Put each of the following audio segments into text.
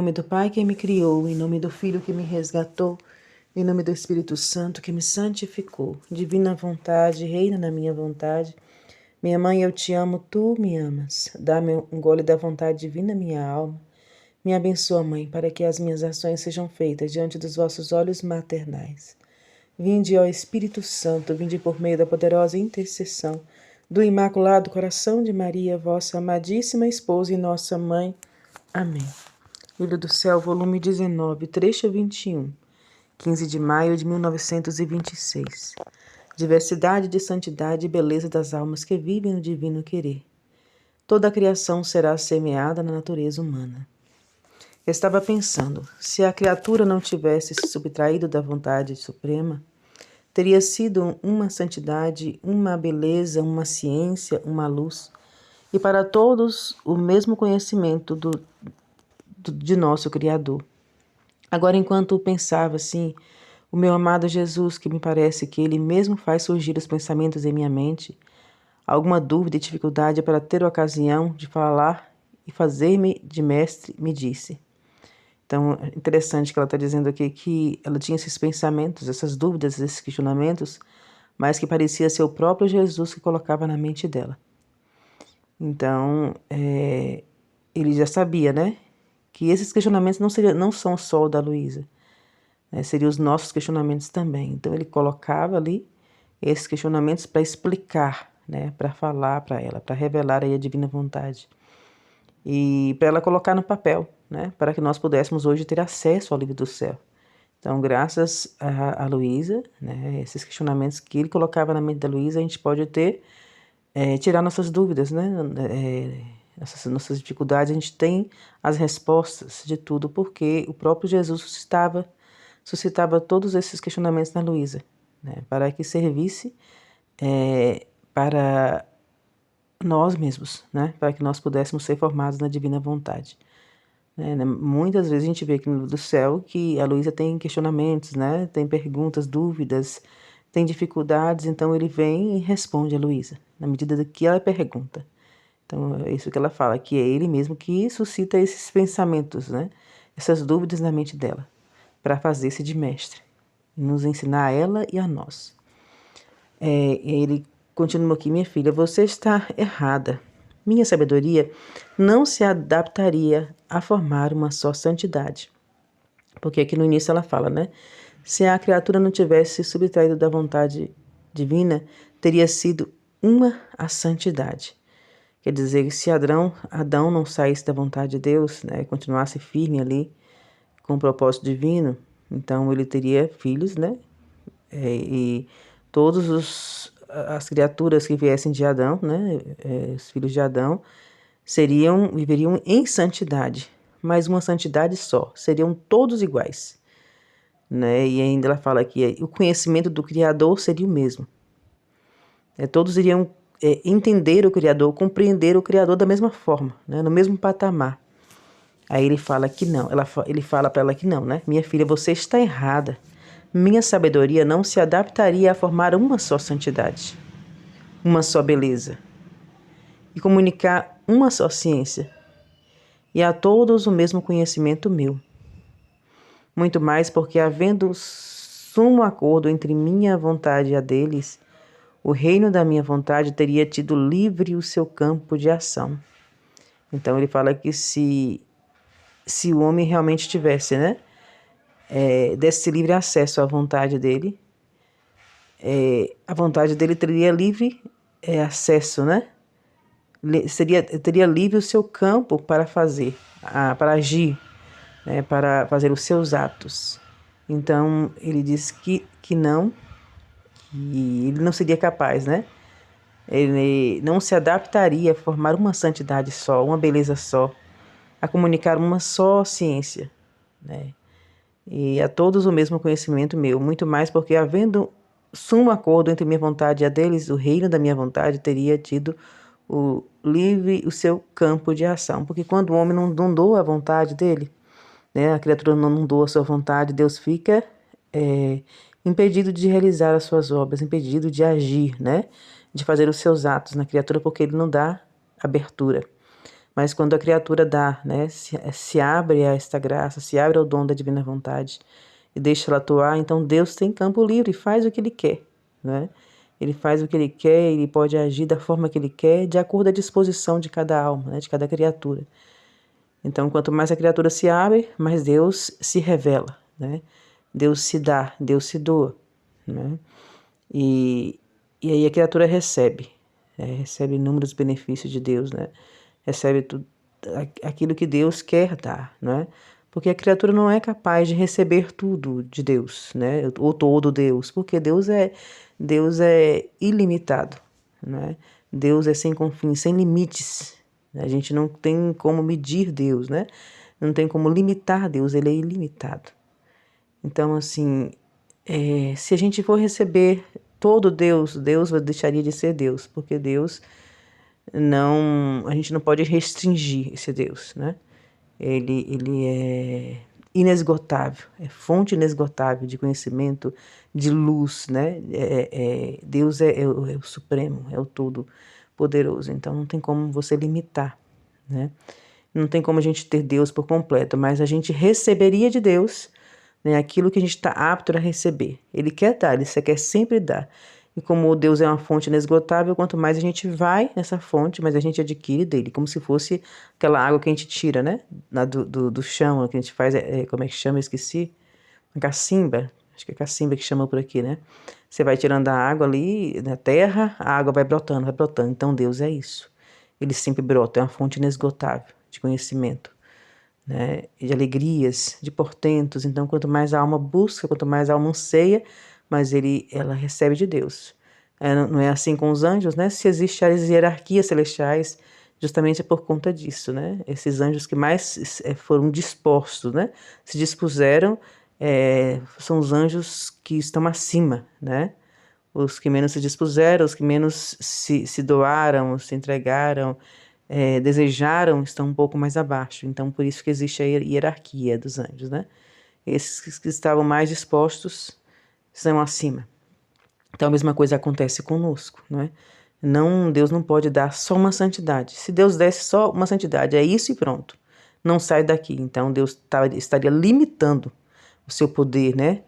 nome do Pai que me criou, em nome do Filho que me resgatou, em nome do Espírito Santo que me santificou. Divina vontade, reina na minha vontade. Minha mãe, eu te amo, tu me amas. Dá-me um gole da vontade divina, minha alma. Me abençoa, Mãe, para que as minhas ações sejam feitas diante dos vossos olhos maternais. Vinde, ó Espírito Santo, vinde por meio da poderosa intercessão do Imaculado Coração de Maria, vossa amadíssima esposa e nossa mãe. Amém. Livro do Céu, volume 19, trecho 21, 15 de maio de 1926. Diversidade de santidade e beleza das almas que vivem no divino querer. Toda a criação será semeada na natureza humana. Eu estava pensando, se a criatura não tivesse se subtraído da vontade suprema, teria sido uma santidade, uma beleza, uma ciência, uma luz, e para todos o mesmo conhecimento de nosso Criador. Agora, enquanto pensava assim, o meu amado Jesus, que me parece que Ele mesmo faz surgir os pensamentos em minha mente, alguma dúvida e dificuldade para ter a ocasião de falar e fazer-me de mestre, me disse. Então, é interessante que ela está dizendo aqui que ela tinha esses pensamentos, essas dúvidas, esses questionamentos, mas que parecia ser o próprio Jesus que colocava na mente dela. Então, ele já sabia, né? Que esses questionamentos não são só o da Luísa, né? Seriam os nossos questionamentos também. Então, ele colocava ali esses questionamentos para explicar, né? Para falar para ela, para revelar aí a divina vontade. E para ela colocar no papel, né? Para que nós pudéssemos hoje ter acesso ao livro do céu. Então, graças a Luísa, né? Esses questionamentos que ele colocava na mente da Luísa, a gente pode tirar nossas dúvidas, né? Nossas dificuldades, a gente tem as respostas de tudo, porque o próprio Jesus suscitava todos esses questionamentos na Luísa, né? Para que servisse para nós mesmos, né? Para que nós pudéssemos ser formados na divina vontade. Muitas vezes a gente vê aqui no livro do céu que a Luísa tem questionamentos, né? Tem perguntas, dúvidas, tem dificuldades, então ele vem e responde a Luísa, na medida que ela pergunta. Então é isso que ela fala, que é ele mesmo que suscita esses pensamentos, né? Essas dúvidas na mente dela, para fazer-se de mestre, nos ensinar a ela e a nós. Ele continua aqui, minha filha, você está errada. Minha sabedoria não se adaptaria a formar uma só santidade. Porque aqui no início ela fala, né? Se a criatura não tivesse se subtraído da vontade divina, teria sido uma a santidade. Quer dizer, se Adão não saísse da vontade de Deus, né? Continuasse firme ali com o propósito divino, então ele teria filhos, né? E todas as criaturas que viessem de Adão, né, os filhos de Adão, viveriam em santidade, mas uma santidade só, seriam todos iguais, né? E ainda ela fala que o conhecimento do Criador seria o mesmo. Todos iriam entender o Criador, compreender o Criador da mesma forma, né, no mesmo patamar. Aí ele fala que não, ele fala para ela que não, né? Minha filha, você está errada. Minha sabedoria não se adaptaria a formar uma só santidade, uma só beleza, e comunicar uma só ciência, e a todos o mesmo conhecimento meu. Muito mais porque, havendo sumo acordo entre minha vontade e a deles, o reino da minha vontade teria tido livre o seu campo de ação. Então ele fala que se o homem realmente tivesse, né, desse livre acesso à vontade dele, a vontade dele teria livre acesso, né? Teria livre o seu campo para fazer, para agir, né? Para fazer os seus atos. Então, ele diz que não, que ele não seria capaz, né? Ele não se adaptaria a formar uma santidade só, uma beleza só, a comunicar uma só ciência, né? E a todos o mesmo conhecimento meu, muito mais porque, havendo sumo acordo entre minha vontade e a deles, o reino da minha vontade teria tido o seu campo de ação. Porque quando o homem não doa a vontade dele, né, a criatura não doa a sua vontade, Deus fica impedido de realizar as suas obras, impedido de agir, né, de fazer os seus atos na criatura, porque ele não dá abertura. Mas quando a criatura dá, né, se abre a esta graça, se abre ao dom da divina vontade e deixa ela atuar, então Deus tem campo livre e faz o que Ele quer, né? Ele faz o que Ele quer, Ele pode agir da forma que Ele quer, de acordo à disposição de cada alma, né, de cada criatura. Então, quanto mais a criatura se abre, mais Deus se revela, né? Deus se dá, Deus se doa, né? E aí a criatura recebe, recebe inúmeros benefícios de Deus, né? Recebe tudo, aquilo que Deus quer dar, né? Porque a criatura não é capaz de receber tudo de Deus, né? Ou todo Deus, porque Deus é ilimitado, né? Deus é sem confins, sem limites. A gente não tem como medir Deus, né? Não tem como limitar Deus, ele é ilimitado. Então, assim, se a gente for receber todo Deus, Deus deixaria de ser Deus, porque Deus não, a gente não pode restringir esse Deus, né? Ele é inesgotável, é fonte inesgotável de conhecimento, de luz, né? Deus é o supremo, é o todo poderoso, então não tem como você limitar, né? Não tem como a gente ter Deus por completo, mas a gente receberia de Deus, né, aquilo que a gente está apto a receber. Ele quer dar, ele quer sempre dar. E como Deus é uma fonte inesgotável, quanto mais a gente vai nessa fonte, mais a gente adquire dele, como se fosse aquela água que a gente tira, né? Do chão, que a gente faz, como é que chama? Eu esqueci. Uma cacimba, acho que é cacimba que chama por aqui, né? Você vai tirando a água ali na terra, a água vai brotando, vai brotando. Então Deus é isso. Ele sempre brota, é uma fonte inesgotável de conhecimento, né? De alegrias, de portentos. Então, quanto mais a alma busca, quanto mais a alma anseia, mais ela recebe de Deus. Não é assim com os anjos, né? Se existem as hierarquias celestiais, justamente é por conta disso, né? Esses anjos que mais foram dispostos, né? Se dispuseram, são os anjos que estão acima, né? Os que menos se dispuseram, os que menos se doaram, se entregaram, desejaram, estão um pouco mais abaixo. Então, por isso que existe a hierarquia dos anjos, né? Esses que estavam mais dispostos estão acima. Então, a mesma coisa acontece conosco, não é? Não, Deus não pode dar só uma santidade. Se Deus desse só uma santidade, é isso e pronto. Não sai daqui. Então, Deus estaria limitando o seu poder, né?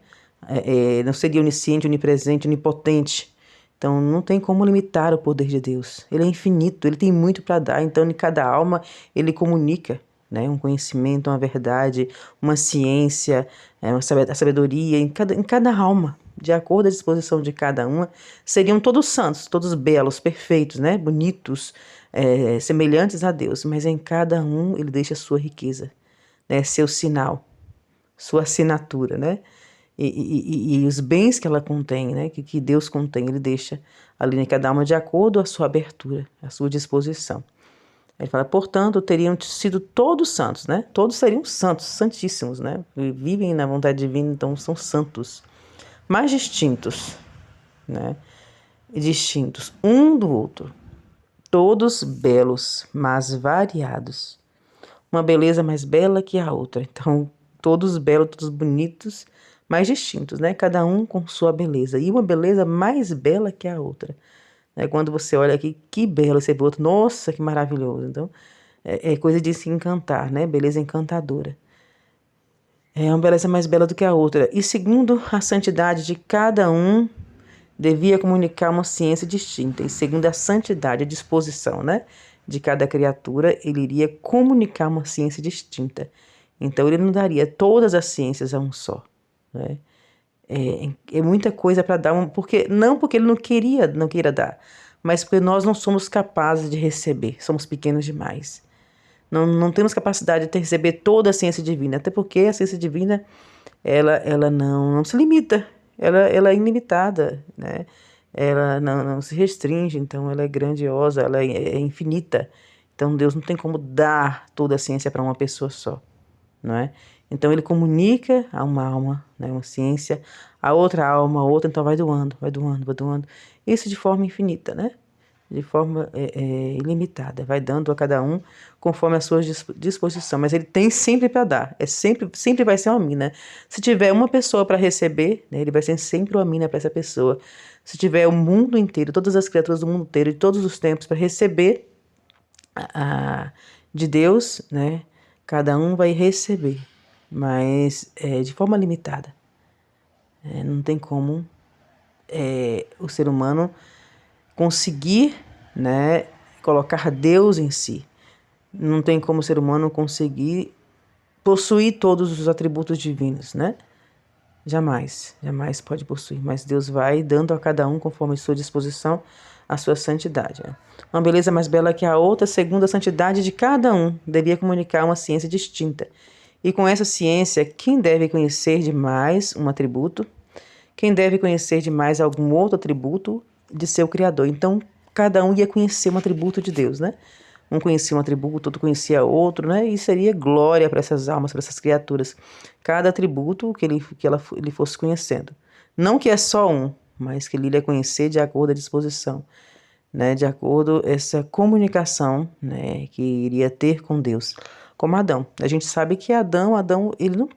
Não seria onisciente, onipresente, onipotente. Então, não tem como limitar o poder de Deus. Ele é infinito, ele tem muito para dar. Então, em cada alma, ele comunica, né? Um conhecimento, uma verdade, uma ciência, a sabedoria em cada alma, de acordo à disposição de cada uma, seriam todos santos, todos belos, perfeitos, né? Bonitos, semelhantes a Deus. Mas em cada um, ele deixa a sua riqueza, né? Seu sinal, sua assinatura, né? E os bens que ela contém, né? Que Deus contém, ele deixa ali em cada alma de acordo à sua abertura, à sua disposição. Ele fala, portanto, teriam sido todos santos, né? Todos seriam santos, santíssimos, né? Vivem na vontade divina, então são santos, mas distintos, né? E distintos um do outro, todos belos, mas variados. Uma beleza mais bela que a outra. Então, todos belos, todos bonitos, mas distintos, né? Cada um com sua beleza. E uma beleza mais bela que a outra. Quando você olha aqui, que belo, você vê outro, nossa, que maravilhoso. Então, é coisa de se encantar, né? Beleza encantadora. É uma beleza mais bela do que a outra. E segundo a santidade de cada um, devia comunicar uma ciência distinta. E segundo a santidade, a disposição, né, de cada criatura, ele iria comunicar uma ciência distinta. Então, ele não daria todas as ciências a um só, né? É muita coisa para dar, não porque ele não queira dar, mas porque nós não somos capazes de receber, somos pequenos demais. Não temos capacidade de receber toda a ciência divina, até porque a ciência divina, ela não se limita, ela é ilimitada, né? Ela não se restringe, então ela é grandiosa, ela é infinita. Então Deus não tem como dar toda a ciência para uma pessoa só, não é? Então ele comunica a uma alma, né, uma ciência, a outra alma, a outra, então vai doando, vai doando, vai doando. Isso de forma infinita, né? De forma ilimitada, vai dando a cada um conforme a sua disposição, mas ele tem sempre para dar, sempre vai ser uma mina. Se tiver uma pessoa para receber, né, ele vai ser sempre uma mina para essa pessoa. Se tiver o mundo inteiro, todas as criaturas do mundo inteiro, de todos os tempos para receber, de Deus, né, cada um vai receber, mas de forma limitada. Não tem como o ser humano conseguir, né, colocar Deus em si. Não tem como o ser humano conseguir possuir todos os atributos divinos, né? Jamais, jamais pode possuir, mas Deus vai dando a cada um conforme sua disposição a sua santidade. Uma beleza mais bela que a outra, segundo a santidade de cada um, devia comunicar uma ciência distinta. E com essa ciência, quem deve conhecer de mais um atributo, quem deve conhecer de mais algum outro atributo de seu Criador. Então, cada um ia conhecer um atributo de Deus, né? Um conhecia um atributo, outro conhecia outro, né? E seria glória para essas almas, para essas criaturas. Cada atributo que ele fosse conhecendo. Não que é só um, mas que ele iria conhecer de acordo à disposição, né? De acordo com essa comunicação, né? Que iria ter com Deus. Como Adão. A gente sabe que Adão, ele não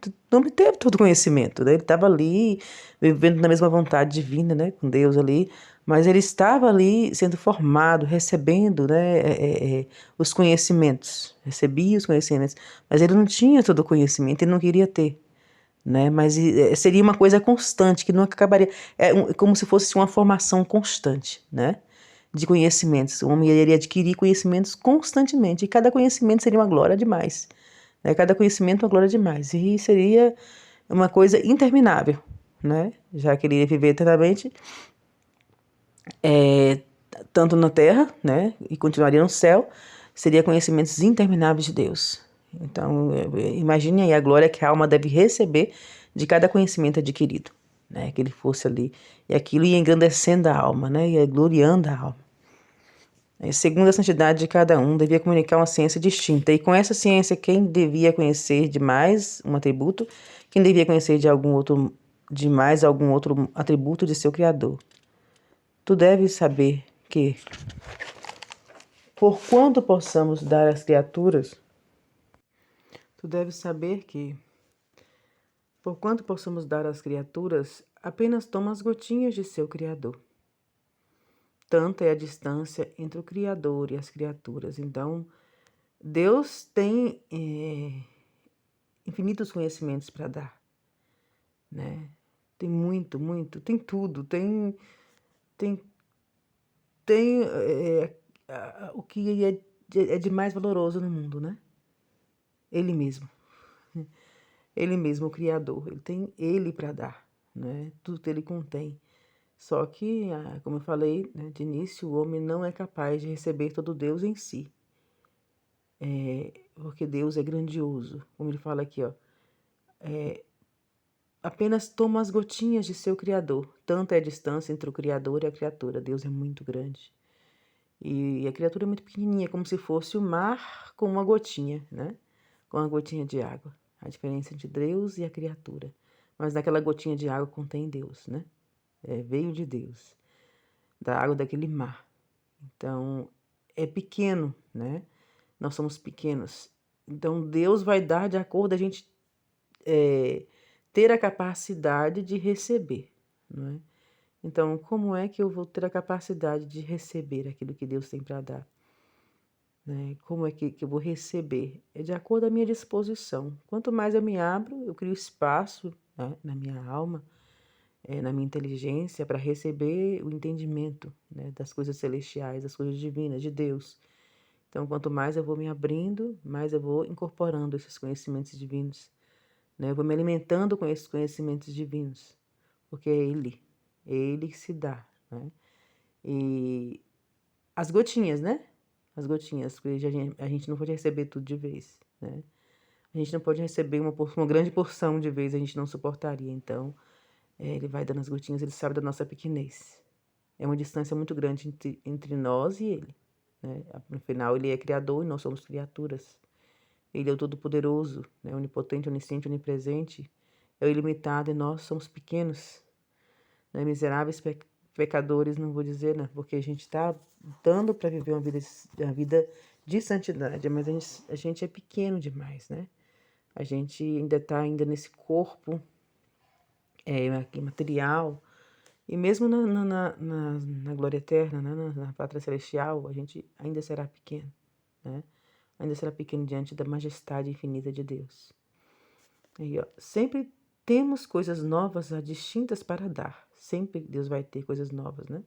teve todo o conhecimento, né? Ele estava ali, vivendo na mesma vontade divina, né? Com Deus ali, mas ele estava ali sendo formado, recebendo, né, os conhecimentos, recebia os conhecimentos, mas ele não tinha todo o conhecimento, ele não queria ter, né, mas seria uma coisa constante, que não acabaria, como se fosse uma formação constante, né, de conhecimentos. O homem iria adquirir conhecimentos constantemente, e cada conhecimento seria uma glória demais, né, cada conhecimento uma glória demais, e seria uma coisa interminável, né, já que ele ia viver eternamente, tanto na terra, né, e continuaria no céu, seria conhecimentos intermináveis de Deus. Então, imagine aí a glória que a alma deve receber de cada conhecimento adquirido, né, que ele fosse ali. E aquilo ia engrandecendo a alma, né, ia gloriando a alma. Segundo a santidade de cada um, devia comunicar uma ciência distinta. E com essa ciência, quem devia conhecer de mais um atributo, quem devia conhecer de mais algum outro atributo de seu Criador. Tu deves saber que, por quanto possamos dar às criaturas, tu deves saber que, por quanto possamos dar às criaturas, apenas toma as gotinhas de seu Criador. Tanta é a distância entre o Criador e as criaturas. Então, Deus tem infinitos conhecimentos para dar, né? Tem muito, muito, tem tudo, tem o que é de mais valoroso no mundo, né? Ele mesmo. Ele mesmo, o Criador. Ele tem ele para dar, né? Tudo que ele contém. Só que, como eu falei, né, de início, o homem não é capaz de receber todo Deus em si. Porque Deus é grandioso. Como ele fala aqui, ó. Apenas toma as gotinhas de seu Criador. Tanta é a distância entre o Criador e a criatura. Deus é muito grande. E a criatura é muito pequenininha, como se fosse o mar com uma gotinha, né? Com uma gotinha de água. A diferença entre Deus e a criatura. Mas naquela gotinha de água contém Deus, né? Veio de Deus, da água daquele mar. Então, é pequeno, né? Nós somos pequenos. Então, Deus vai dar de acordo a gente ter a capacidade de receber, não é? Então, como é que eu vou ter a capacidade de receber aquilo que Deus tem para dar? Né? Como é que eu vou receber? É de acordo com a minha disposição. Quanto mais eu me abro, eu crio espaço, né, na minha alma, na minha inteligência, para receber o entendimento, né, das coisas celestiais, das coisas divinas, de Deus. Então, quanto mais eu vou me abrindo, mais eu vou incorporando esses conhecimentos divinos, né? Eu vou me alimentando com esses conhecimentos divinos, porque é Ele que se dá, né? E as gotinhas, né? As gotinhas, porque a gente não pode receber tudo de vez, né? A gente não pode receber uma grande porção de vez, a gente não suportaria. Então, ele vai dando as gotinhas, ele sabe da nossa pequenez. É uma distância muito grande entre nós e ele, né? No final, ele é criador e nós somos criaturas. Ele é o Todo-Poderoso, né? Onipotente, onisciente, onipresente. É o ilimitado e nós somos pequenos, né? Miseráveis pecadores, não vou dizer, né? Porque a gente está lutando para viver uma vida de santidade, mas a gente é pequeno demais, né? A gente ainda está nesse corpo material, e mesmo na glória eterna, né? Na pátria celestial, a gente ainda será pequeno, né? ainda será pequeno diante da majestade infinita de Deus. Aí, ó, sempre temos coisas novas, distintas para dar. Sempre Deus vai ter coisas novas, né?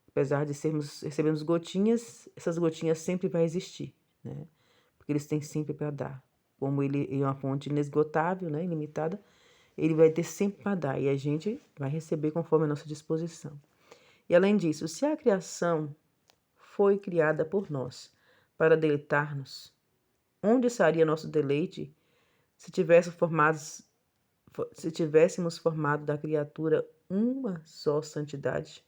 Apesar de recebemos gotinhas, essas gotinhas sempre vai existir, né? Porque eles têm sempre para dar. Como ele é uma fonte inesgotável, né, ilimitada, ele vai ter sempre para dar e a gente vai receber conforme a nossa disposição. E além disso, se a criação foi criada por nós para deleitar-nos, onde estaria nosso deleite se tivéssemos formado da criatura uma só santidade,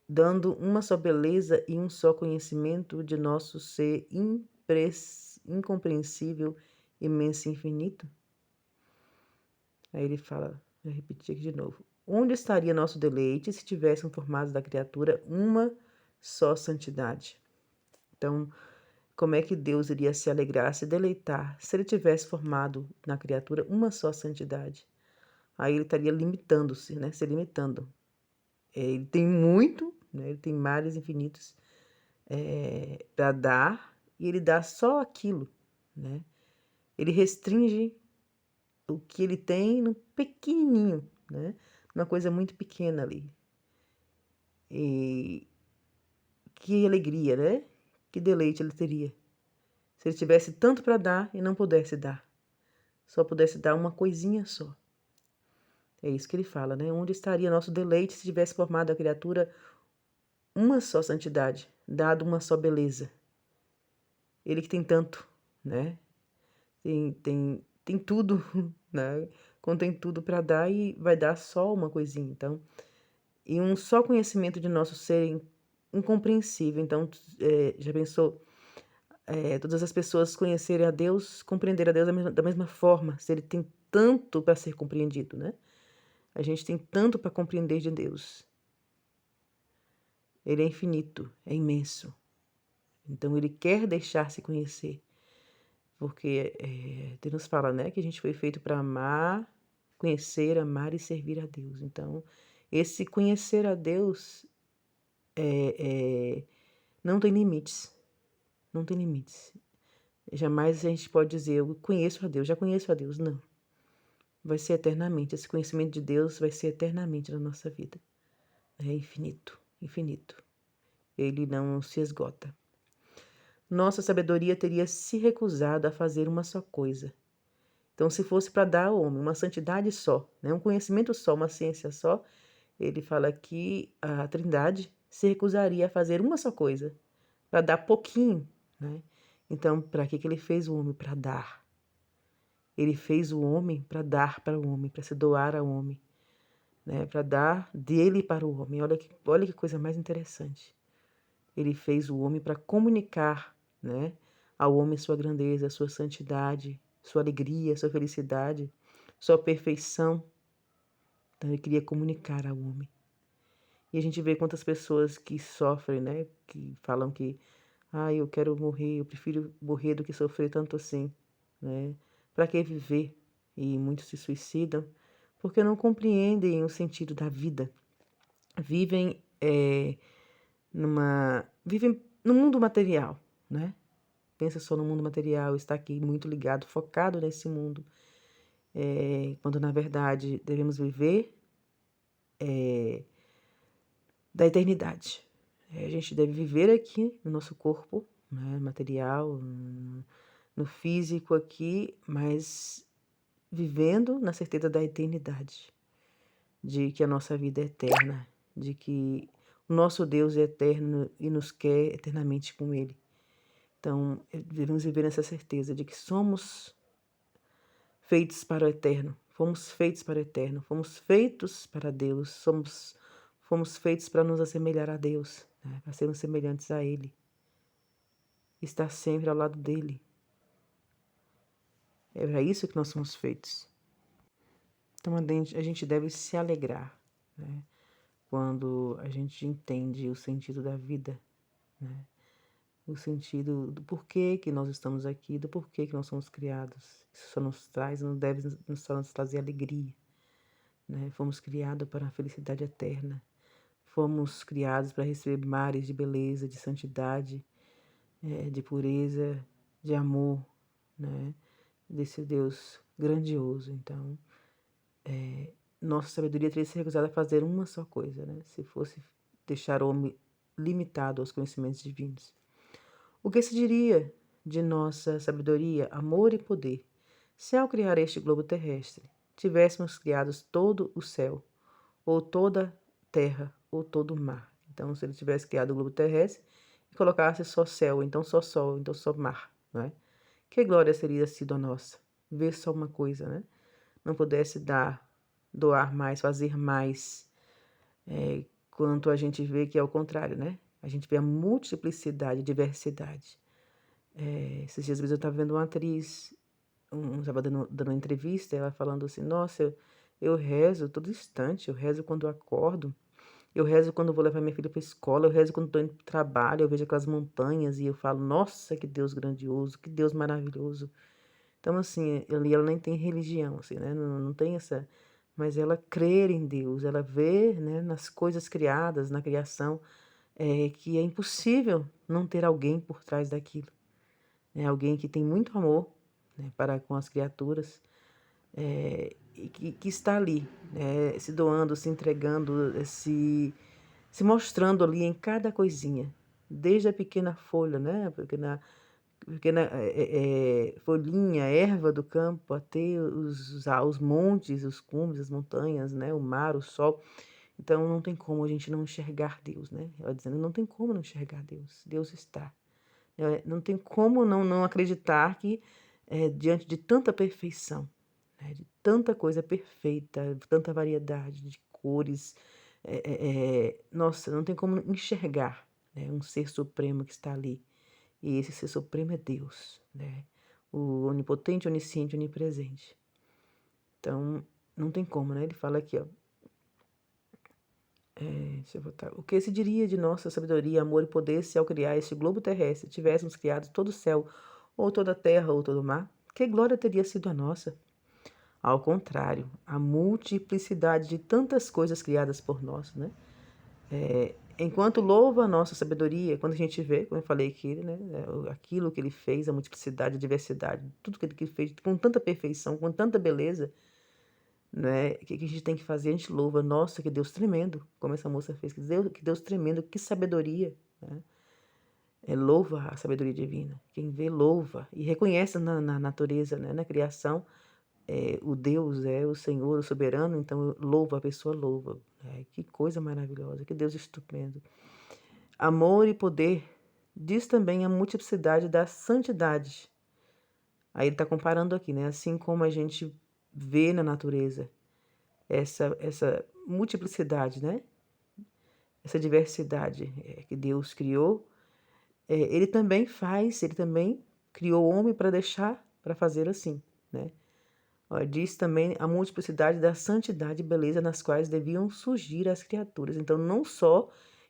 dando uma só beleza e um só conhecimento de nosso ser incompreensível, imenso e infinito? Aí ele fala, vou repetir aqui de novo. Onde estaria nosso deleite se tivéssemos formado da criatura uma só santidade? Então, como é que Deus iria se alegrar, se deleitar, se ele tivesse formado na criatura uma só santidade? Aí ele estaria limitando-se, né? Se limitando. Ele tem muito, né? Ele tem mares infinitos para dar e ele dá só aquilo, né? Ele restringe o que ele tem no pequenininho, né? Uma coisa muito pequena ali. E que alegria, né? Que deleite ele teria se ele tivesse tanto para dar e não pudesse dar. Só pudesse dar uma coisinha só. É isso que ele fala, né? Onde estaria nosso deleite se tivesse formado a criatura uma só santidade, dado uma só beleza? Ele que tem tanto, né? Tem tudo, né? Contém tudo para dar e vai dar só uma coisinha. Então, e um só conhecimento de nosso ser incompreensível. Então, já pensou todas as pessoas conhecerem a Deus, compreender a Deus da mesma forma, se ele tem tanto para ser compreendido, né? A gente tem tanto para compreender de Deus. Ele é infinito, é imenso. Então, ele quer deixar-se conhecer. Porque Deus nos fala, né, que a gente foi feito para amar, conhecer, amar e servir a Deus. Então, esse conhecer a Deus não tem limites. Não tem limites. Jamais a gente pode dizer, eu conheço a Deus, já conheço a Deus. Não. Vai ser eternamente. Esse conhecimento de Deus vai ser eternamente na nossa vida. É infinito, infinito. Ele não se esgota. Nossa sabedoria teria se recusado a fazer uma só coisa. Então, se fosse para dar ao homem uma santidade só, né, um conhecimento só, uma ciência só, ele fala que a Trindade se recusaria a fazer uma só coisa, para dar pouquinho, né? Então, para que ele fez o homem? Para dar. Ele fez o homem para dar para o homem, para se doar ao homem, né? Para dar dele para o homem. Olha que coisa mais interessante. Ele fez o homem para comunicar, né, ao homem sua grandeza, sua santidade, sua alegria, sua felicidade, sua perfeição. Então ele queria comunicar ao homem. E a gente vê quantas pessoas que sofrem, né, que falam que eu quero morrer, eu prefiro morrer do que sofrer tanto assim, né? Para que viver? E muitos se suicidam porque não compreendem o sentido da vida. Vivem vivem no mundo material, né? Pensa só no mundo material, está aqui muito ligado, focado nesse mundo, quando na verdade devemos viver da eternidade. A gente deve viver aqui no nosso corpo, né, material, no físico aqui, mas vivendo na certeza da eternidade, de que a nossa vida é eterna, de que o nosso Deus é eterno e nos quer eternamente com Ele. Então, devemos viver nessa certeza de que somos feitos para o eterno, fomos feitos para o eterno, fomos feitos para Deus, fomos feitos para nos assemelhar a Deus, né? Para sermos semelhantes a Ele, estar sempre ao lado dEle. É para isso que nós somos feitos. Então, a gente deve se alegrar, né, quando a gente entende o sentido da vida, né? O sentido do porquê que nós estamos aqui, do porquê que nós somos criados. Isso só nos traz, não deve só nos trazer alegria, né? Fomos criados para a felicidade eterna. Fomos criados para receber mares de beleza, de santidade, de pureza, de amor, né? Desse Deus grandioso. Então, nossa sabedoria teria se recusado a fazer uma só coisa, né? Se fosse deixar o homem limitado aos conhecimentos divinos. O que se diria de nossa sabedoria, amor e poder, se ao criar este globo terrestre, tivéssemos criado todo o céu, ou toda a terra, ou todo o mar? Então, se ele tivesse criado o globo terrestre e colocasse só céu, então só sol, então só mar, não é? Que glória seria sido a nossa? Ver só uma coisa, né? Não pudesse doar mais, fazer mais, quanto a gente vê que é o contrário, né? A gente vê a multiplicidade, diversidade. Esses dias mesmo eu estava vendo uma atriz, estava dando uma entrevista, ela falando assim, nossa, eu rezo todo instante, eu rezo quando eu acordo, eu rezo quando eu vou levar minha filha para a escola, eu rezo quando estou indo para o trabalho, eu vejo aquelas montanhas e eu falo, nossa, que Deus grandioso, que Deus maravilhoso. Então, assim, ela nem tem religião, assim, né? Não tem essa. Mas ela crê em Deus, ela vê, né, nas coisas criadas, na criação, que é impossível não ter alguém por trás daquilo. Né? Alguém que tem muito amor, né, para com as criaturas, e que está ali, né, se doando, se entregando, se mostrando ali em cada coisinha, desde a pequena folha, né, pequena folhinha, erva do campo, até os montes, os cumes, as montanhas, né, o mar, o sol. Então não tem como a gente não enxergar Deus, né? Ela dizendo, não tem como não enxergar Deus. Deus está. Não tem como não acreditar que diante de tanta perfeição, né, de tanta coisa perfeita, tanta variedade de cores, nossa, não tem como enxergar, né, um ser supremo que está ali. E esse ser supremo é Deus, né? O onipotente, onisciente, onipresente. Então, não tem como, né? Ele fala aqui, ó. Deixa eu botar. O que se diria de nossa sabedoria, amor e poder se ao criar este globo terrestre tivéssemos criado todo o céu, ou toda a terra, ou todo o mar? Que glória teria sido a nossa? Ao contrário, a multiplicidade de tantas coisas criadas por nós, né? Enquanto louva a nossa sabedoria, quando a gente vê, como eu falei aqui, né, aquilo que ele fez, a multiplicidade, a diversidade, tudo que ele fez com tanta perfeição, com tanta beleza, né, o que a gente tem que fazer? A gente louva, nossa, que Deus tremendo, como essa moça fez, que Deus tremendo, que sabedoria, né? Louva a sabedoria divina. Quem vê, louva e reconhece na natureza, né, na criação, o Deus é o Senhor, o soberano, então louva, a pessoa louva. Que coisa maravilhosa, que Deus estupendo. Amor e poder diz também a multiplicidade da santidade. Aí ele está comparando aqui, né? Assim como a gente vê na natureza essa multiplicidade, né? Essa diversidade que Deus criou, ele também criou o homem para deixar, para fazer assim, né? Diz também a multiplicidade da santidade e beleza nas quais deviam surgir as criaturas. Então,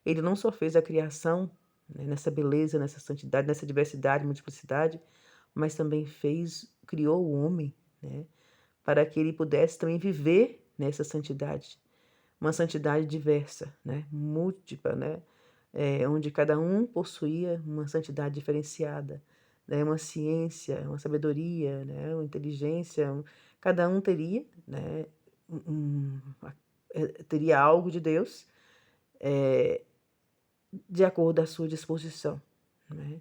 ele não só fez a criação, né, nessa beleza, nessa santidade, nessa diversidade, multiplicidade, mas também criou o homem, né, para que ele pudesse também viver nessa santidade, uma santidade diversa, né, múltipla, né, onde cada um possuía uma santidade diferenciada, né, uma ciência, uma sabedoria, né, uma inteligência, cada um teria, né, teria algo de Deus de acordo à sua disposição, né,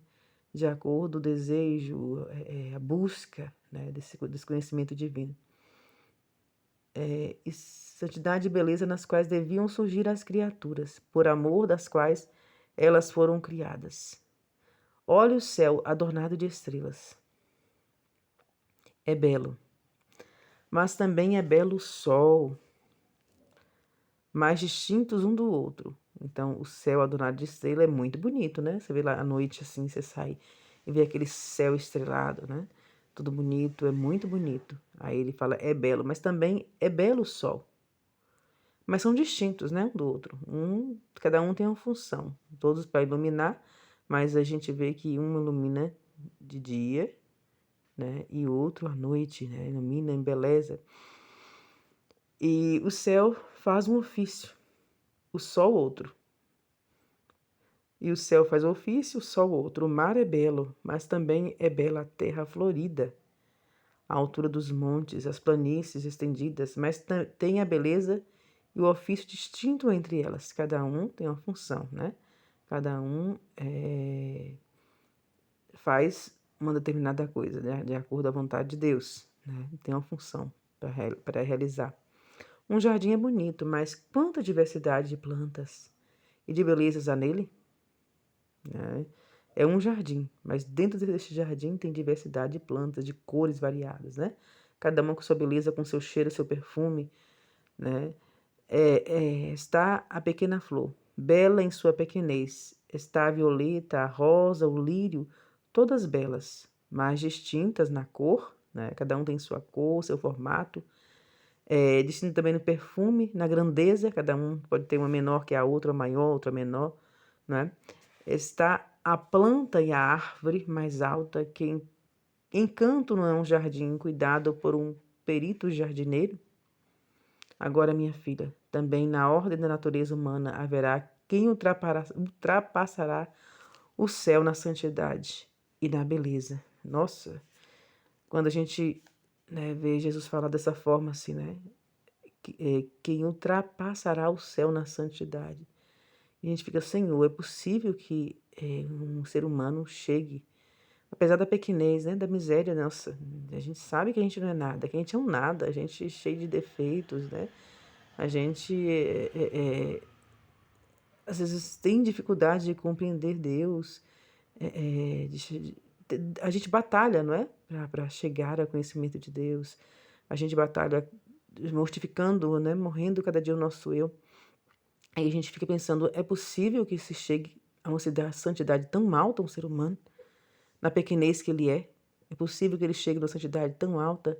de acordo ao desejo, a busca, né, desse conhecimento divino. E santidade e beleza nas quais deviam surgir as criaturas, por amor das quais elas foram criadas. Olha o céu adornado de estrelas. É belo. Mas também é belo o sol, mais distintos um do outro. Então, o céu adornado de estrela é muito bonito, né? Você vê lá à noite assim, você sai e vê aquele céu estrelado, né? Tudo bonito, é muito bonito. Aí ele fala, é belo, mas também é belo o sol. Mas são distintos, né, um do outro. Cada um tem uma função, todos para iluminar, mas a gente vê que um ilumina de dia, né, e o outro à noite, né, ilumina, embeleza. E o céu faz um ofício, o sol outro. E o céu faz ofício, o sol outro. O mar é belo, mas também é bela a terra florida, a altura dos montes, as planícies estendidas, mas tem a beleza e o ofício distinto entre elas. Cada um tem uma função, né? Cada um faz uma determinada coisa, né? De acordo à vontade de Deus, né? Tem uma função para realizar. Um jardim é bonito, mas quanta diversidade de plantas e de belezas há nele, né? É um jardim, mas dentro deste jardim tem diversidade de plantas, de cores variadas, né? Cada uma com sua beleza, com seu cheiro, seu perfume, né? Está a pequena flor, bela em sua pequenez. Está a violeta, a rosa, o lírio, todas belas, mas distintas na cor, né? Cada um tem sua cor, seu formato. Distinto também no perfume, na grandeza, cada um pode ter uma menor que a outra, maior, outra menor, né? Está a planta e a árvore mais alta, que encanto não é um jardim cuidado por um perito jardineiro? Agora, minha filha, também na ordem da natureza humana haverá quem ultrapassará o céu na santidade e na beleza. Nossa, quando a gente, né, vê Jesus falar dessa forma assim, né? Quem ultrapassará o céu na santidade. E a gente fica, Senhor, é possível que um ser humano chegue, apesar da pequenez, né, da miséria nossa, a gente sabe que a gente não é nada, que a gente é um nada, a gente é cheio de defeitos, né? A gente às vezes tem dificuldade de compreender Deus, a gente batalha, não é? Para chegar ao conhecimento de Deus. A gente batalha mortificando, né? Morrendo cada dia o nosso eu. Aí a gente fica pensando, é possível que se chegue a uma santidade tão alta um ser humano, na pequenez que ele é? É possível que ele chegue a uma santidade tão alta?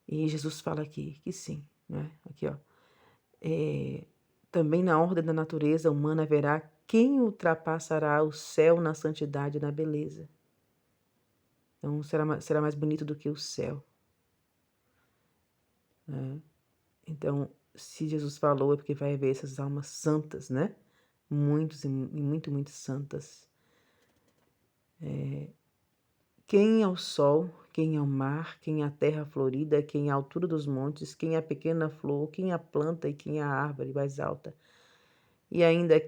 E Jesus fala aqui que sim, né? Aqui, ó. Também na ordem da natureza humana haverá quem ultrapassará o céu na santidade e na beleza. Então será mais bonito do que o céu, né? Então, se Jesus falou é porque vai haver essas almas santas, né? Muitos e muito santas. Quem é o sol, quem é o mar, quem é a terra florida, quem é a altura dos montes, quem é a pequena flor, quem é a planta e quem é a árvore mais alta. E ainda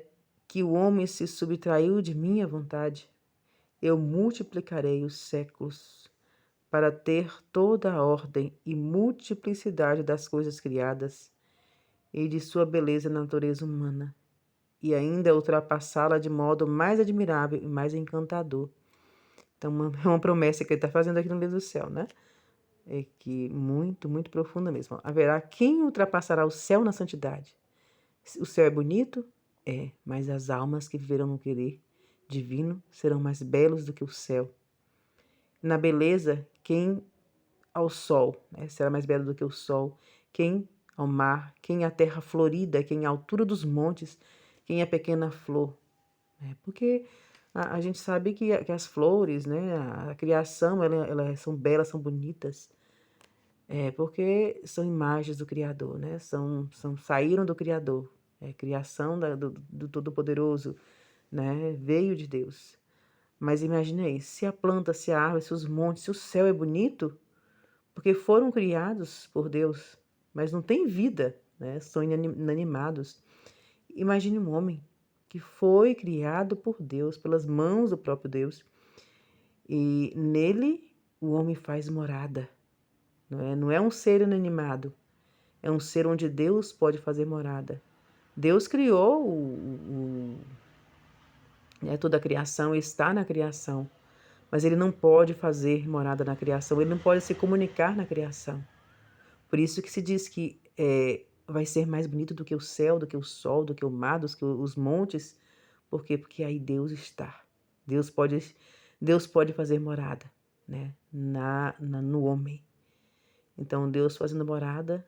que o homem se subtraiu de minha vontade, eu multiplicarei os séculos para ter toda a ordem e multiplicidade das coisas criadas e de sua beleza na natureza humana, e ainda ultrapassá-la de modo mais admirável e mais encantador. Então, é uma promessa que ele está fazendo aqui no livro do céu, né? É que muito profunda mesmo. Haverá quem ultrapassará o céu na santidade. O céu é bonito? É, mas as almas que viverão no querer divino serão mais belos do que o céu. Na beleza, quem ao sol, né? Será mais belo do que o sol. Quem ao mar, quem à terra florida, quem à altura dos montes, quem à pequena flor. Porque a gente sabe que as flores, né, a criação, elas são belas, são bonitas, porque são imagens do Criador, né? Saíram do Criador, criação do Todo-Poderoso, né? Veio de Deus. Mas imagine aí, se a planta, se a árvore, se os montes, se o céu é bonito, porque foram criados por Deus, mas não tem vida, né? São inanimados. Imagine um homem que foi criado por Deus, pelas mãos do próprio Deus, e nele o homem faz morada. Não é um ser inanimado, é um ser onde Deus pode fazer morada. Deus criou toda a criação, está na criação, mas ele não pode fazer morada na criação, ele não pode se comunicar na criação. Por isso que se diz que vai ser mais bonito do que o céu, do que o sol, do que o mar, do que os montes. Por quê? Porque aí Deus está. Deus pode fazer morada, né? No homem. Então Deus fazendo morada,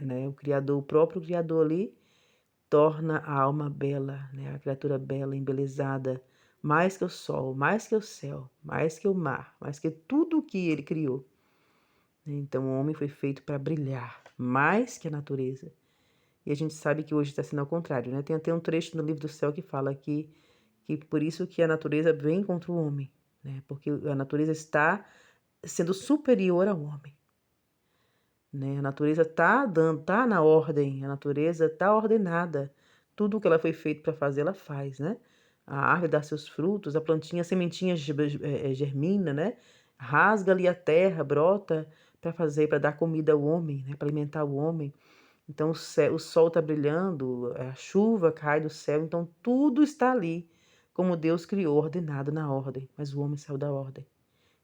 né? O próprio Criador ali, torna a alma bela, né? A criatura bela, embelezada, mais que o sol, mais que o céu, mais que o mar, mais que tudo o que ele criou. Então o homem foi feito para brilhar mais que a natureza. E a gente sabe que hoje está sendo ao contrário, né? Tem até um trecho no livro do céu que fala que por isso que a natureza vem contra o homem, né? Porque a natureza está sendo superior ao homem, né? A natureza tá na ordem, a natureza tá ordenada. Tudo o que ela foi feita para fazer, ela faz, né? A árvore dá seus frutos, a plantinha, a sementinha germina, né? Rasga ali a terra, brota para dar comida ao homem, né? Para alimentar o homem. Então o sol está brilhando, a chuva cai do céu, então tudo está ali, como Deus criou, ordenado na ordem, mas o homem saiu da ordem.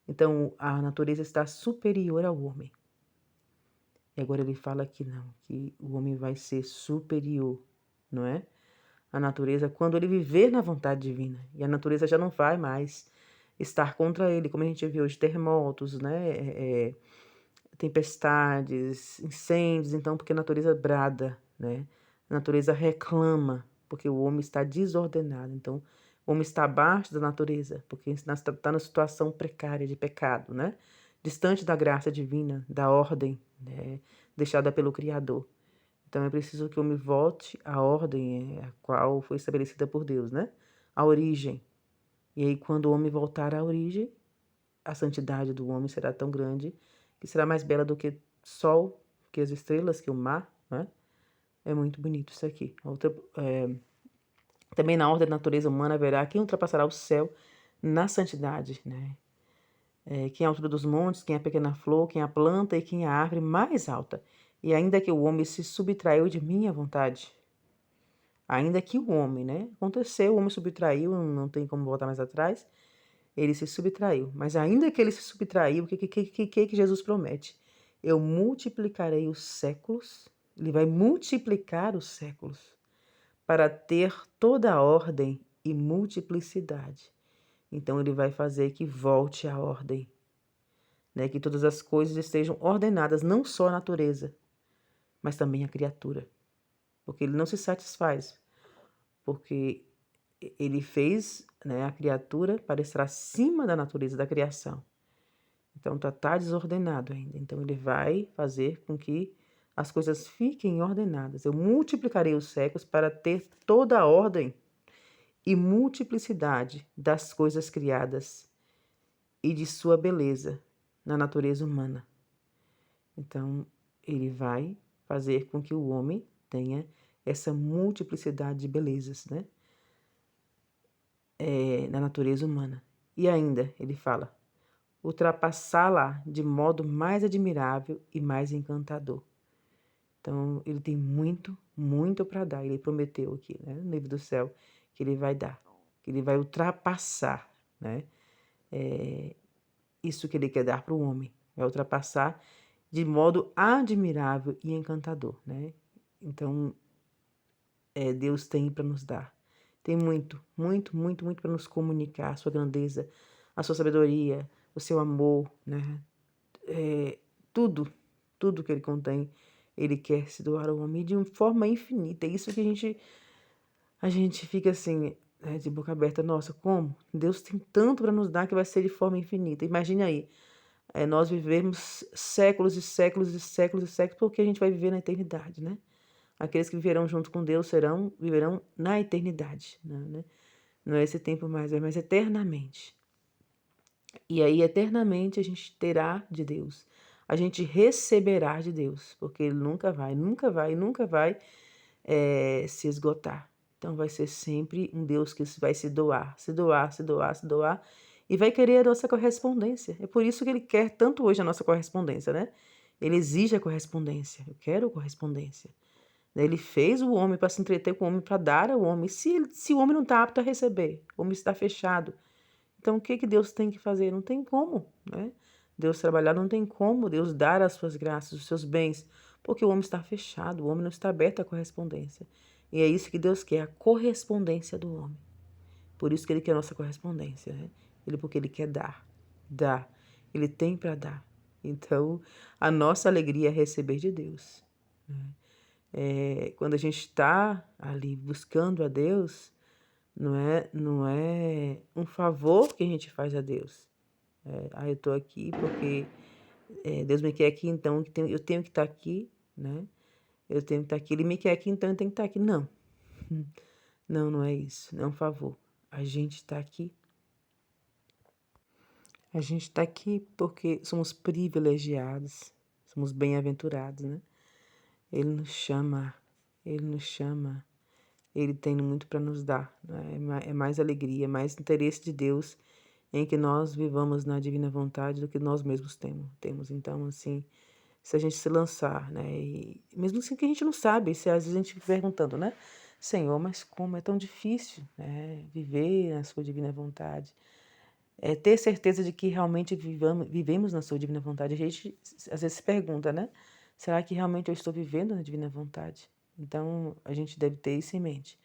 Então a natureza está superior ao homem. E agora ele fala que não, que o homem vai ser superior, não é? A natureza, quando ele viver na vontade divina, e a natureza já não vai mais estar contra ele, como a gente vê hoje, terremotos, né? Tempestades, incêndios, então, porque a natureza brada, né? A natureza reclama, porque o homem está desordenado. Então, o homem está abaixo da natureza, porque está na situação precária de pecado, né? Distante da graça divina, da ordem, né? Deixada pelo Criador. Então, é preciso que o homem volte à ordem a qual foi estabelecida por Deus, né? A origem. E aí, quando o homem voltar à origem, a santidade do homem será tão grande que será mais bela do que o sol, que as estrelas, que o mar, né? É muito bonito isso aqui. Também na ordem da natureza humana haverá quem ultrapassará o céu na santidade, né? Quem é a altura dos montes, quem é a pequena flor, quem é a planta e quem é a árvore mais alta. E ainda que o homem se subtraiu de minha vontade, ainda que o homem, né? Aconteceu, o homem subtraiu, não tem como voltar mais atrás. Ele se subtraiu. Mas ainda que ele se subtraiu, o que Jesus promete? Eu multiplicarei os séculos, ele vai multiplicar os séculos para ter toda a ordem e multiplicidade. Então ele vai fazer que volte a ordem, né? Que todas as coisas estejam ordenadas, não só a natureza, mas também a criatura. Porque ele não se satisfaz, porque ele fez, né, a criatura para estar acima da natureza da criação. Então tá desordenado ainda. Então ele vai fazer com que as coisas fiquem ordenadas. Eu multiplicarei os séculos para ter toda a ordem e multiplicidade das coisas criadas e de sua beleza na natureza humana. Então ele vai fazer com que o homem tenha essa multiplicidade de belezas, né? Na natureza humana. E ainda ele fala: ultrapassá-la de modo mais admirável e mais encantador. Então, ele tem muito, muito para dar. Ele prometeu aqui, né, no livro do céu, que ele vai dar, que ele vai ultrapassar, né, isso que ele quer dar para o homem. Vai ultrapassar de modo admirável e encantador, né? Então, Deus tem para nos dar. Tem muito, muito, muito, muito para nos comunicar a sua grandeza, a sua sabedoria, o seu amor, né? Tudo, tudo que ele contém, ele quer se doar ao homem de uma forma infinita. É isso que a gente fica assim, né, de boca aberta. Nossa, como? Deus tem tanto para nos dar que vai ser de forma infinita. Imagine aí, nós vivemos séculos e séculos e séculos e séculos, porque a gente vai viver na eternidade, né? Aqueles que viverão junto com Deus viverão na eternidade, né? Não é esse tempo mais, mas eternamente. E aí, eternamente, a gente terá de Deus. A gente receberá de Deus, porque Ele nunca vai, nunca vai, nunca vai se esgotar. Então, vai ser sempre um Deus que vai se doar, se doar, se doar, se doar, e vai querer a nossa correspondência. É por isso que Ele quer tanto hoje a nossa correspondência, né? Ele exige a correspondência. Eu quero correspondência. Ele fez o homem para se entreter com o homem, para dar ao homem. Se o homem não está apto a receber, o homem está fechado, então, o que Deus tem que fazer? Não tem como, né? Deus trabalhar não tem como, Deus dar as suas graças, os seus bens, porque o homem está fechado, o homem não está aberto à correspondência. E é isso que Deus quer, a correspondência do homem. Por isso que Ele quer a nossa correspondência, né? Porque Ele quer dar. Ele tem para dar. Então, a nossa alegria é receber de Deus, né? Quando a gente está ali buscando a Deus, não é um favor que a gente faz a Deus. Eu estou aqui porque Deus me quer aqui, então eu tenho que estar aqui, né? eu tenho que estar aqui, ele me quer aqui, então eu tenho que estar aqui. Não, não, não é isso, não é um favor. A gente está aqui. A gente está aqui porque somos privilegiados, somos bem-aventurados, né? Ele nos chama, ele nos chama, ele tem muito para nos dar, né? É mais alegria, é mais interesse de Deus em que nós vivamos na divina vontade do que nós mesmos temos. Então, assim, se a gente se lançar, né? E mesmo assim que a gente não sabe, se às vezes a gente fica perguntando, né? Senhor, mas como é tão difícil, né? Viver na sua divina vontade. É ter certeza de que realmente vivemos na sua divina vontade. A gente às vezes se pergunta, né? Será que realmente eu estou vivendo na divina vontade? Então, a gente deve ter isso em mente,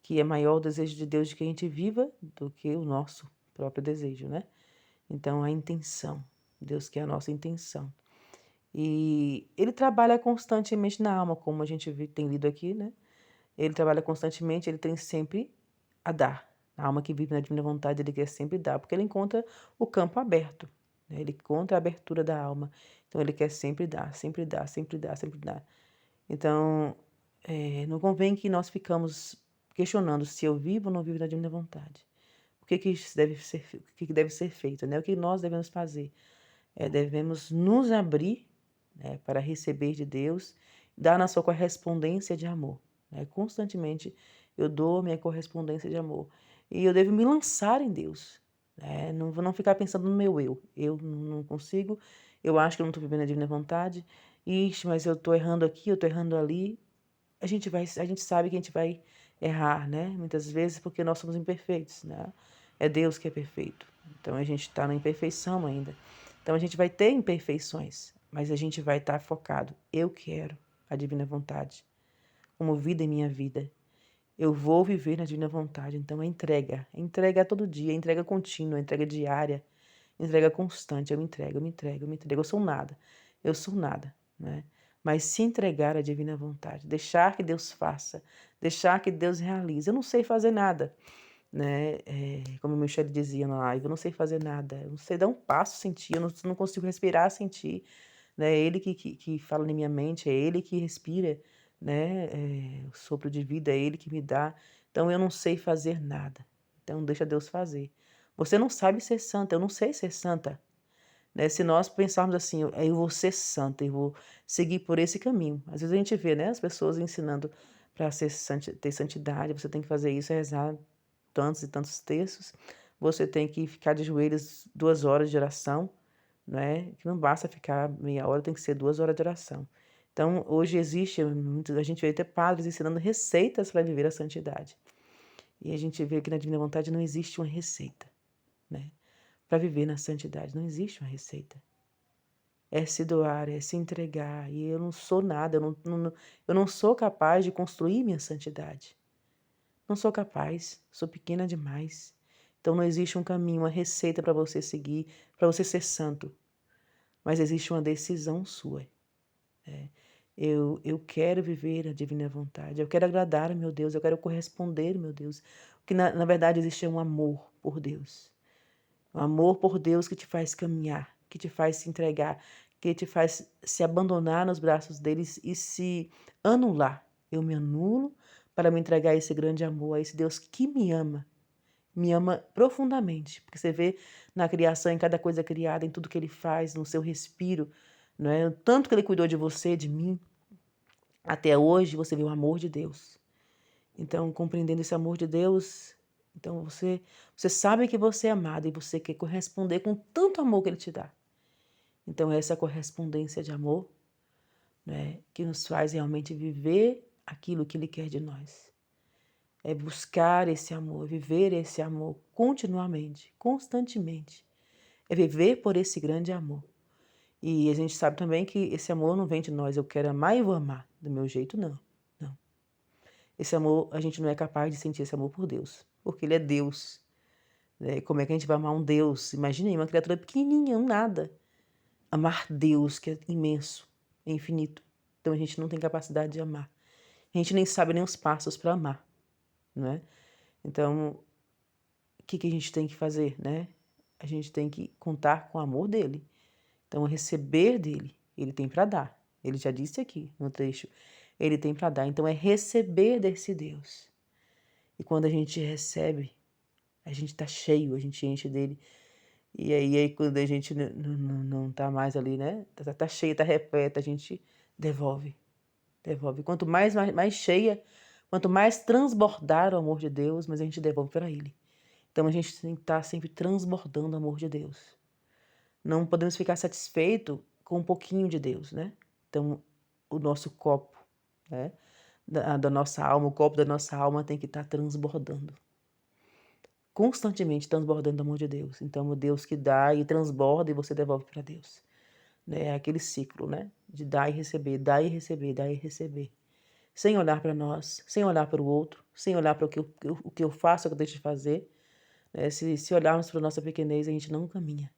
que é maior o desejo de Deus de que a gente viva do que o nosso próprio desejo, né? Então, a intenção. Deus quer a nossa intenção. E ele trabalha constantemente na alma, como a gente tem lido aqui, né? Ele trabalha constantemente, ele tem sempre a dar. A alma que vive na divina vontade, ele quer sempre dar, porque ele encontra o campo aberto, né? Ele encontra a abertura da alma. Então, ele quer sempre dar, sempre dar, sempre dar, sempre dar. Então, não convém que nós ficamos questionando se eu vivo ou não vivo na divina vontade. O que isso deve ser feito, né? O que nós devemos fazer? Devemos nos abrir, né, para receber de Deus, dar na sua correspondência de amor, né? Constantemente eu dou minha correspondência de amor. E eu devo me lançar em Deus, né? Não ficar pensando no meu eu. Eu não consigo, eu acho que eu não estou vivendo a divina vontade. Ixi, mas eu estou errando aqui, eu estou errando ali. A gente sabe que a gente vai errar, né? Muitas vezes porque nós somos imperfeitos, né? É Deus que é perfeito. Então a gente está na imperfeição ainda. Então a gente vai ter imperfeições, mas a gente vai estar focado. Eu quero a divina vontade como vida em minha vida. Eu vou viver na divina vontade. Então é entrega todo dia, é entrega contínua, é entrega diária, entrega constante. Eu me entrego, eu me entrego, eu me entrego. Eu sou nada, né? Mas se entregar à divina vontade, deixar que Deus faça, deixar que Deus realize. Eu não sei fazer nada, né? Como o Michele dizia na live, eu não sei fazer nada, eu não sei dar um passo sem ti, eu não consigo respirar sem ti, né? É Ele que fala na minha mente, é Ele que respira, né? O sopro de vida é Ele que me dá. Então eu não sei fazer nada. Então deixa Deus fazer. Você não sabe ser santa, eu não sei ser santa, né? Se nós pensarmos assim, eu vou ser santa, eu vou seguir por esse caminho. Às vezes a gente vê, né, as pessoas ensinando para ter santidade, você tem que fazer isso, rezar tantos e tantos textos, você tem que ficar de joelhos 2 horas de oração, né? Que não basta ficar meia hora, tem que ser 2 horas de oração. Então, hoje existe, a gente vê até padres ensinando receitas para viver a santidade. E a gente vê que na Divina Vontade não existe uma receita, né? Para viver na santidade, não existe uma receita. É se doar, é se entregar. E eu não sou nada, eu não sou capaz de construir minha santidade. Não sou capaz, sou pequena demais. Então não existe um caminho, uma receita para você seguir, para você ser santo. Mas existe uma decisão sua. Eu quero viver a divina vontade, eu quero agradar, meu Deus, eu quero corresponder, meu Deus. Porque na verdade existe um amor por Deus. Um amor por Deus que te faz caminhar, que te faz se entregar, que te faz se abandonar nos braços deles e se anular. Eu me anulo para me entregar a esse grande amor, a esse Deus que me ama profundamente. Porque você vê na criação, em cada coisa criada, em tudo que ele faz, no seu respiro, não é? O tanto que ele cuidou de você, de mim, até hoje você vê o amor de Deus. Então, compreendendo esse amor de Deus, então você sabe que você é amado e você quer corresponder com tanto amor que ele te dá. Então, essa correspondência de amor, né, que nos faz realmente viver aquilo que ele quer de nós. É buscar esse amor, viver esse amor continuamente, constantemente. É viver por esse grande amor. E a gente sabe também que esse amor não vem de nós, eu quero amar e vou amar. Do meu jeito, não. Não. Esse amor, a gente não é capaz de sentir esse amor por Deus, porque Ele é Deus. Né? Como é que a gente vai amar um Deus? Imagine uma criatura pequenininha, um nada. Amar Deus, que é imenso, é infinito. Então a gente não tem capacidade de amar. A gente nem sabe nem os passos para amar, não é? Então, o que a gente tem que fazer, né? A gente tem que contar com o amor dele. Então, receber dele, ele tem para dar. Ele já disse aqui no trecho: Ele tem para dar. Então é receber desse Deus. E quando a gente recebe, a gente tá cheio, a gente enche dele. E aí quando a gente não tá mais ali, né? Tá cheio, tá repleto, a gente devolve. Devolve. Quanto mais cheia, quanto mais transbordar o amor de Deus, mais a gente devolve para Ele. Então a gente tem que estar sempre transbordando o amor de Deus. Não podemos ficar satisfeitos com um pouquinho de Deus, né? Então o nosso copo, né? Da nossa alma, o copo da nossa alma tem que estar transbordando. Constantemente transbordando o amor de Deus. Então o Deus que dá e transborda e você devolve para Deus. É aquele ciclo, né? De dar e receber, dar e receber, dar e receber. Sem olhar para nós, sem olhar para o outro, sem olhar para o que eu faço, o que eu deixo de fazer. Se olharmos para a nossa pequenez, a gente não caminha,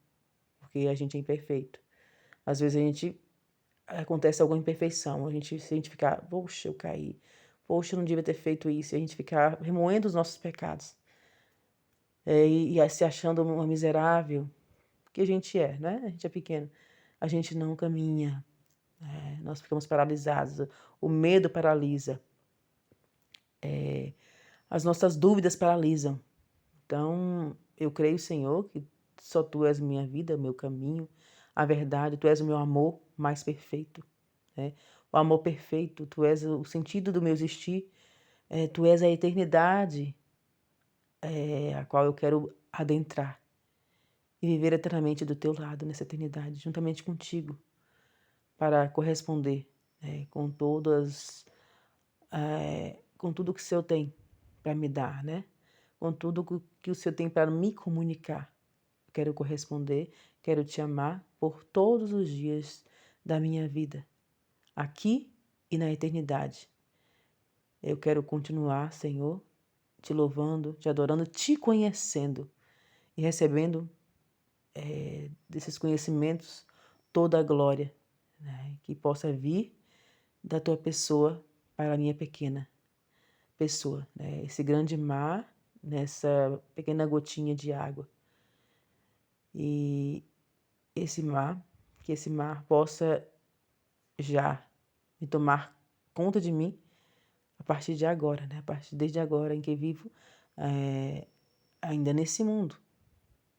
porque a gente é imperfeito. Às vezes acontece alguma imperfeição, se a gente ficar, poxa, eu caí, poxa, eu não devia ter feito isso, e a gente ficar remoendo os nossos pecados, e se achando uma miserável, que a gente é, né? A gente é pequeno, a gente não caminha, nós ficamos paralisados, o medo paralisa, as nossas dúvidas paralisam. Então, eu creio, Senhor, que só Tu és minha vida, meu caminho, a verdade, Tu és o meu amor mais perfeito, né? O amor perfeito, Tu és o sentido do meu existir, Tu és a eternidade, a qual eu quero adentrar e viver eternamente do Teu lado nessa eternidade, juntamente contigo, para corresponder, com com tudo que o Senhor tem para me dar, né? Com tudo que o Senhor tem para me comunicar. Quero corresponder, quero te amar por todos os dias da minha vida, aqui e na eternidade. Eu quero continuar, Senhor, te louvando, te adorando, te conhecendo e recebendo desses conhecimentos toda a glória, né? Que possa vir da tua pessoa para a minha pequena pessoa, né? Esse grande mar, nessa pequena gotinha de água. E que esse mar possa já me tomar conta de mim a partir de agora, né? A partir desde agora em que vivo ainda nesse mundo.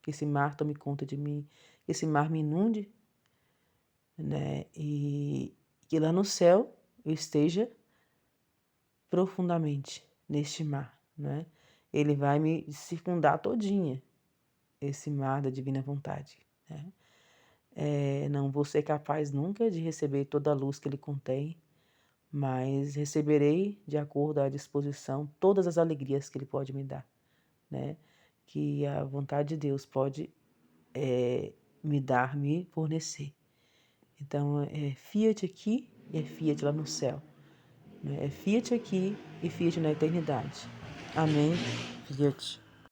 Que esse mar tome conta de mim, que esse mar me inunde, né? E que lá no céu eu esteja profundamente neste mar, né? Ele vai me circundar todinha, esse mar da divina vontade, né? Não vou ser capaz nunca de receber toda a luz que ele contém, mas receberei, de acordo à disposição, todas as alegrias que ele pode me dar, né? Que a vontade de Deus pode me dar, me fornecer. Então, é Fiat aqui e é Fiat lá no céu, né? É Fiat aqui e Fiat na eternidade. Amém. Fiat.